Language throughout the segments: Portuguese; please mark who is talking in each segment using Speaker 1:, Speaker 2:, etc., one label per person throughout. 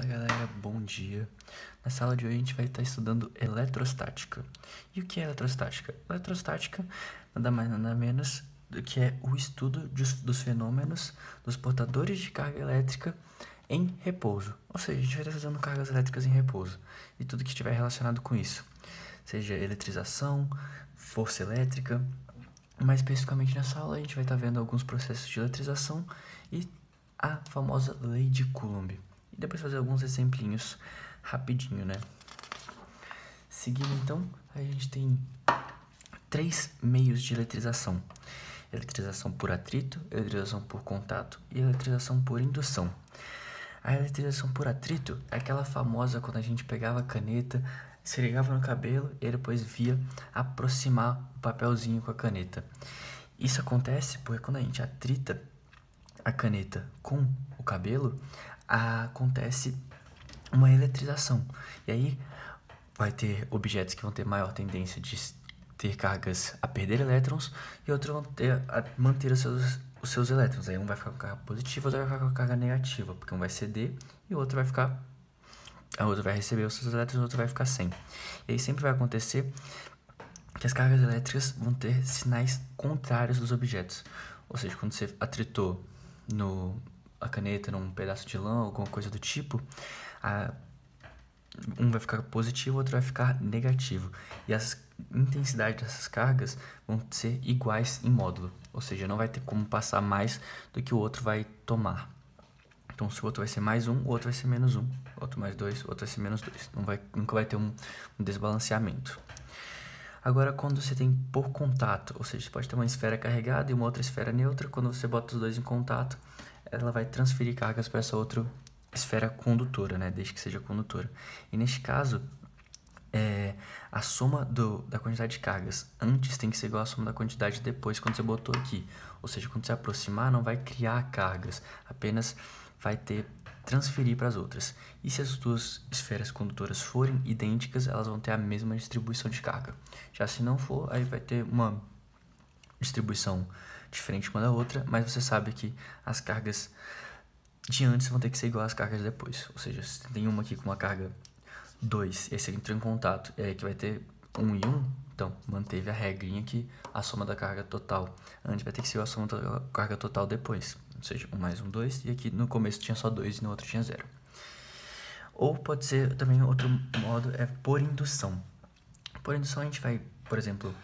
Speaker 1: Fala galera, bom dia. Nessa aula de hoje a gente vai estar estudando eletrostática. E o que é eletrostática? Eletrostática nada mais nada menos do que é o estudo dos fenômenos dos portadores de carga elétrica em repouso. Ou seja, a gente vai estar estudando cargas elétricas em repouso e tudo que estiver relacionado com isso. Seja eletrização, força elétrica. Mais especificamente nessa aula a gente vai estar vendo alguns processos de eletrização e a famosa lei de Coulomb. E depois fazer alguns exemplinhos rapidinho, né? Seguindo então, a gente tem 3 meios de eletrização. Eletrização por atrito, eletrização por contato e eletrização por indução. A eletrização por atrito é aquela famosa quando a gente pegava a caneta, esfregava no cabelo e depois via aproximar o papelzinho com a caneta. Isso acontece porque quando a gente atrita a caneta com o cabelo, acontece uma eletrização. E aí vai ter objetos que vão ter maior tendência de ter cargas a perder elétrons e outros vão ter a manter os seus elétrons. Aí um vai ficar com carga positiva, outro vai ficar com carga negativa, porque um vai ceder e o outro vai ficar... A outra vai receber os seus elétrons, a outra vai ficar sem. E aí sempre vai acontecer que as cargas elétricas vão ter sinais contrários dos objetos. Ou seja, quando você atritou a caneta num pedaço de lã, alguma coisa do tipo, um vai ficar positivo, o outro vai ficar negativo. E a intensidade dessas cargas vão ser iguais em módulo. Ou seja, não vai ter como passar mais do que o outro vai tomar. Então, se o outro vai ser mais 1, o outro vai ser menos 1. O outro mais 2, o outro vai ser menos 2. Nunca vai ter um desbalanceamento. Agora, quando você tem por contato, ou seja, você pode ter uma esfera carregada e uma outra esfera neutra, quando você bota os dois em contato, ela vai transferir cargas para essa outra esfera condutora, né? Desde que seja condutora. E neste caso, a soma da quantidade de cargas antes tem que ser igual à soma da quantidade depois, quando você botou aqui. Ou seja, quando você aproximar, não vai criar cargas, apenas vai transferir para as outras. E se as duas esferas condutoras forem idênticas, elas vão ter a mesma distribuição de carga. Já se não for, aí vai ter uma distribuição diferente uma da outra, mas você sabe que as cargas de antes vão ter que ser igual às cargas de depois. Ou seja, se tem uma aqui com uma carga 2, e aí você entrou em contato, e aí que vai ter 1 e 1, então manteve a regrinha que a soma da carga total antes vai ter que ser a soma da carga total depois. Ou seja, 1 mais 1, 2, e aqui no começo tinha só 2 e no outro tinha 0. Ou pode ser também outro modo, por indução. Por indução a gente vai, por exemplo,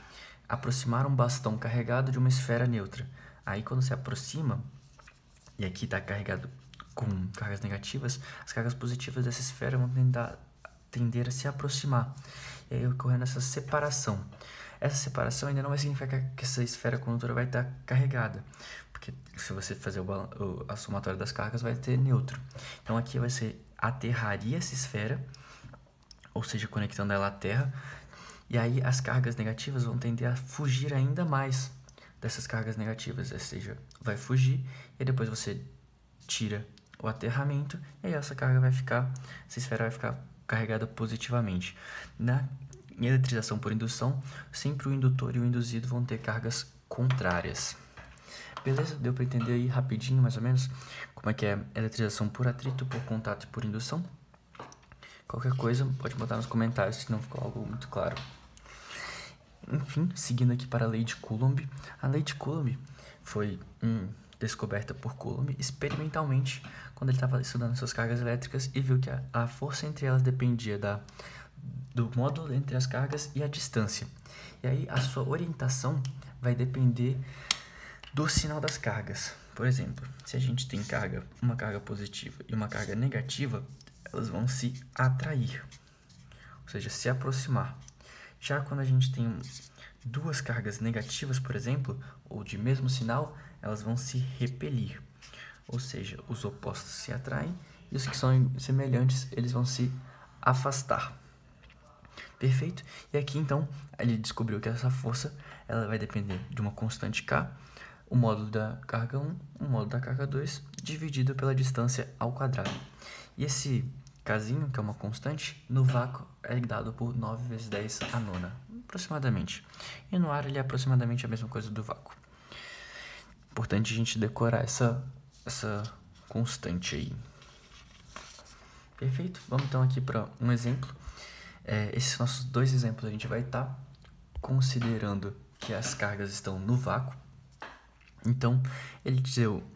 Speaker 1: aproximar um bastão carregado de uma esfera neutra. Aí quando se aproxima, e aqui está carregado com cargas negativas, as cargas positivas dessa esfera vão tender a se aproximar. E aí ocorrendo essa separação. Essa separação ainda não vai significar que essa esfera condutora vai estar carregada, porque se você fazer a somatória das cargas vai ter neutro. Então aqui você aterraria essa esfera, ou seja, conectando ela à Terra, e aí as cargas negativas vão tender a fugir ainda mais dessas cargas negativas, ou seja, vai fugir e depois você tira o aterramento e aí essa esfera vai ficar carregada positivamente. Na eletrização por indução, sempre o indutor e o induzido vão ter cargas contrárias. Beleza? Deu para entender aí rapidinho, mais ou menos, como é que é eletrização por atrito, por contato e por indução? Qualquer coisa, pode botar nos comentários se não ficou algo muito claro. Enfim, seguindo aqui para a lei de Coulomb. A lei de Coulomb foi descoberta por Coulomb experimentalmente, quando ele estava estudando suas cargas elétricas e viu que a força entre elas dependia do módulo entre as cargas e a distância. E aí a sua orientação vai depender do sinal das cargas. Por exemplo, se a gente tem uma carga positiva e uma carga negativa, elas vão se atrair, ou seja, se aproximar. Já quando a gente tem duas cargas negativas, por exemplo, ou de mesmo sinal, elas vão se repelir. Ou seja, os opostos se atraem e os que são semelhantes, eles vão se afastar. Perfeito? E aqui, então, ele descobriu que essa força ela vai depender de uma constante K, o módulo da carga 1, o módulo da carga 2, dividido pela distância ao quadrado. E esse Kzinho, que é uma constante, no vácuo é dado por 9 vezes 10 a nona, aproximadamente. E no ar ele é aproximadamente a mesma coisa do vácuo. Importante a gente decorar essa constante aí. Perfeito? Vamos então aqui para um exemplo. Esses nossos dois exemplos a gente vai estar considerando que as cargas estão no vácuo. Então, ele deu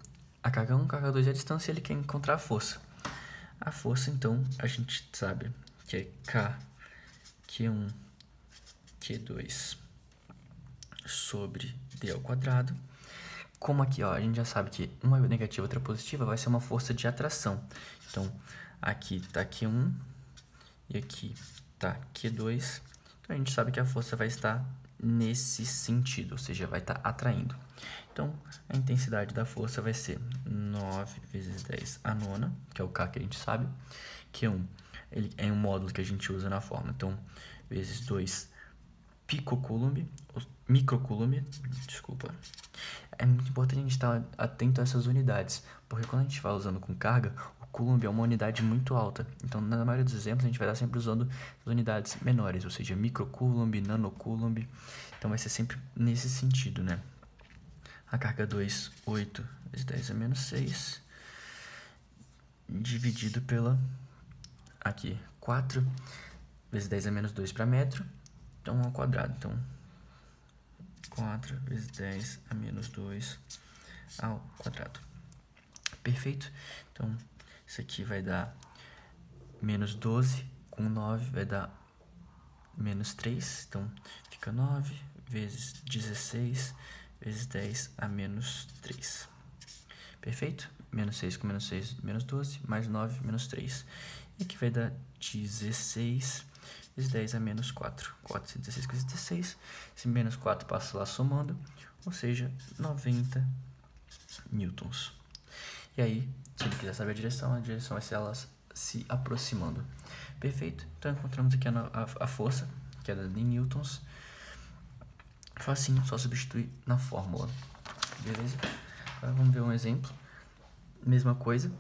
Speaker 1: a carga 1, carga 2 e a distância, ele quer encontrar a força. A força, então, a gente sabe que é K, Q1, Q2 sobre D ao quadrado. Como aqui, ó, a gente já sabe que uma é negativa e outra é positiva, vai ser uma força de atração. Então, aqui tá Q1 e aqui tá Q2. Então, a gente sabe que a força vai estar nesse sentido, ou seja, vai estar atraindo. Então, a intensidade da força vai ser 9 vezes 10 a nona, que é o K que a gente sabe. Q1, ele é um módulo que a gente usa na forma. Então, vezes 2 picocoulomb, microcoulomb, desculpa. É muito importante a gente estar atento a essas unidades, porque quando a gente vai usando com carga, o coulomb é uma unidade muito alta. Então, na maioria dos exemplos, a gente vai estar sempre usando as unidades menores, ou seja, microcoulomb, nanocoulomb. Então, vai ser sempre nesse sentido, né? A carga 2, 8 vezes 10 a menos 6, dividido pela, aqui, 4 vezes 10 a menos 2 para metro, então ao quadrado. Então, 4 vezes 10 a menos 2 ao quadrado. Perfeito? Então, isso aqui vai dar menos 12 com 9 vai dar menos 3. Então, fica 9 vezes 16 vezes 10 a menos 3. Perfeito? Menos 6 com menos 6, menos 12, mais 9, menos 3. E aqui vai dar 16 vezes 10 a menos 4. 4 vezes 16 vezes 16. Esse menos 4 passa lá somando, ou seja, 90 newtons. E aí, se ele quiser saber a direção vai ser elas se aproximando. Perfeito? Então, encontramos aqui a força, que é em newtons. Facinho, só substituir na fórmula. Beleza? Agora vamos ver um exemplo. Mesma coisa,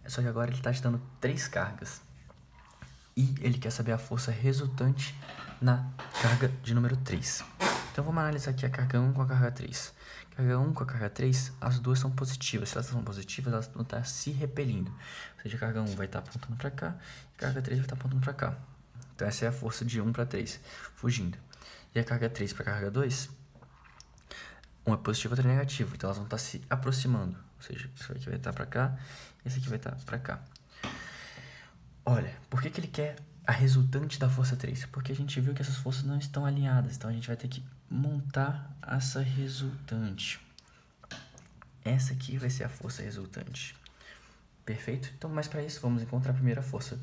Speaker 1: só que agora ele está te dando 3 cargas. E ele quer saber a força resultante na carga de número 3. Então vamos analisar aqui a carga 1 com a carga 3. Carga 1 com a carga 3, as duas são positivas. Se elas são positivas, elas vão estar se repelindo. Ou seja, a carga 1 vai estar apontando para cá, e a carga 3 vai estar apontando para cá. Então essa é a força de 1 para 3, fugindo. E a carga 3 para a carga 2, uma é positiva e outra é negativa. Então elas vão estar se aproximando. Ou seja, isso aqui vai estar para cá e esse aqui vai estar para cá. Olha, por que ele quer a resultante da força 3? Porque a gente viu que essas forças não estão alinhadas. Então a gente vai ter que montar essa resultante. Essa aqui vai ser a força resultante. Perfeito? Então, mas para isso, vamos encontrar a primeira força.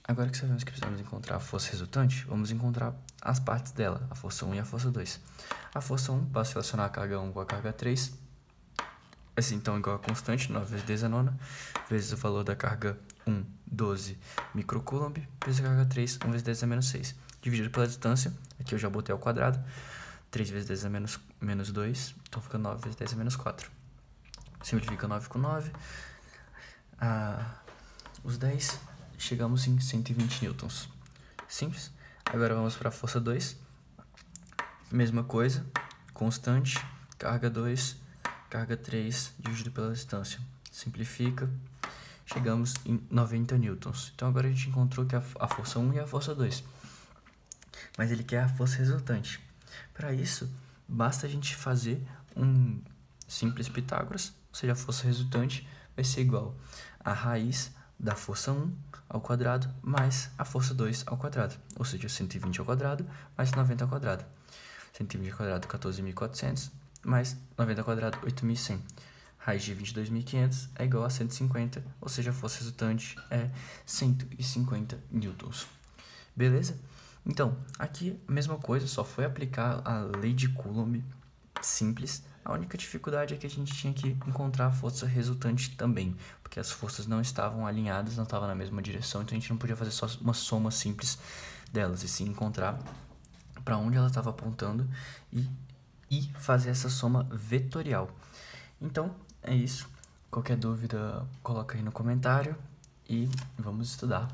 Speaker 1: Agora que sabemos que precisamos encontrar a força resultante, vamos encontrar as partes dela, a força 1 e a força 2. A força 1, basta relacionar a carga 1 com a carga 3. Vai ser então igual a constante, 9 vezes 10 a nona, vezes o valor da carga 1, 12 microcoulomb, vezes a carga 3, 1 vezes 10 a menos 6. Dividido pela distância, aqui eu já botei ao quadrado, 3 vezes 10 a menos 2, então fica 9 vezes 10 a menos 4. Simplifica 9 com 9, os 10, chegamos em 120 newtons. Simples. Agora vamos para a força 2, mesma coisa, constante, carga 2, carga 3, dividido pela distância. Simplifica, chegamos em 90 newtons. Então agora a gente encontrou que a força 1 e a força 2. Mas ele quer a força resultante. Para isso, basta a gente fazer um simples Pitágoras, ou seja, a força resultante vai ser igual a raiz da força 1 ao quadrado mais a força 2 ao quadrado, ou seja, 120 ao quadrado mais 90 ao quadrado. 120 ao quadrado, 14.400, mais 90 ao quadrado, 8.100. Raiz de 22.500 é igual a 150, ou seja, a força resultante é 150 newtons. Beleza? Então, aqui a mesma coisa, só foi aplicar a lei de Coulomb simples. A única dificuldade é que a gente tinha que encontrar a força resultante também, porque as forças não estavam alinhadas, não estavam na mesma direção, então a gente não podia fazer só uma soma simples delas, e sim encontrar para onde ela estava apontando e fazer essa soma vetorial. Então, é isso. Qualquer dúvida, coloca aí no comentário e vamos estudar.